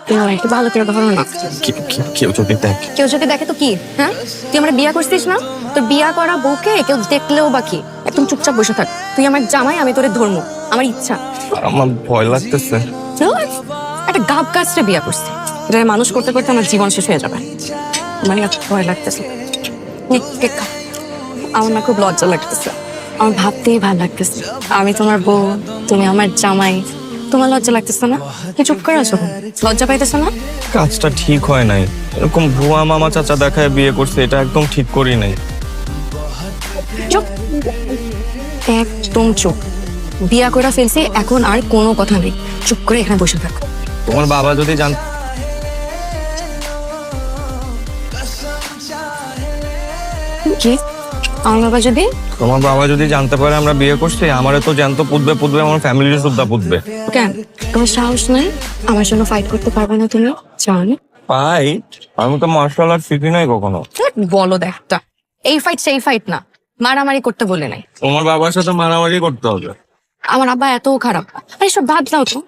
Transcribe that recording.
একটু ভালো করে ধরো না। কেউ যদি দেখে? কেউ যদি দেখে তো কি? হ্যাঁ, তুই আমার বিয়া করছিস না? তোর বিয়া করা বউকে কেউ দেখলেও বা কি? একদম চুপচাপ বসে থাক। তুই আমার জামাই, আমি তোরে ধর্ম, আমার ইচ্ছা। আমার ভয় লাগতেছে। একটা গাব গাছটা বিয়া করছে, এটা মানুষ করতে করতে আমার জীবন শেষ হয়ে যাবে। আমার ভয় লাগতেছে। কেক খা। আমার না খুব লজ্জা লাগতেছে, আমার ভাবতেই ভালো লাগতেছে। আমি তোমার বউ, তুমি আমার জামাই, তোমার লজ্জা লাগতেছে না? কি চুপ করে আছো? লজ্জা পাইতেছে না? কাজটা ঠিক হয় নাই। এরকম ভুয়া মামা চাচা দেখায় বিয়ে করছে, এটা একদম ঠিক করি নাই। চুপ, একদম চুপ। বিয়া করে ফেলছি, এখন আর কোনো কথা নেই। চুপ করে এখানে বসে থাকো। তোমার বাবা যদি জান। কি? আমার বাবা যদি? তোমার বাবা যদি জানতে পারে আমরা বিয়ে করছি, আমারে তো জ্যান্ত পুতবে, আমার ফ্যামিলির সুদ্ধা পুতবে। কেন? তোমার সাহস নাই? আমার জন্য ফাইট করতে পারবে না তুমি? জানি ফাইট? আমি তো মার্শাল আর্ট শিখি নাই কখনো। বলো দেখটা, এই ফাইট সেই ফাইট না, মারামারি করতে বলে নাই। তোমার বাবার সাথে মারামারি করতে হবে? আমার আব্বা এত খারাপ। আরে সব বাদ দাও তো,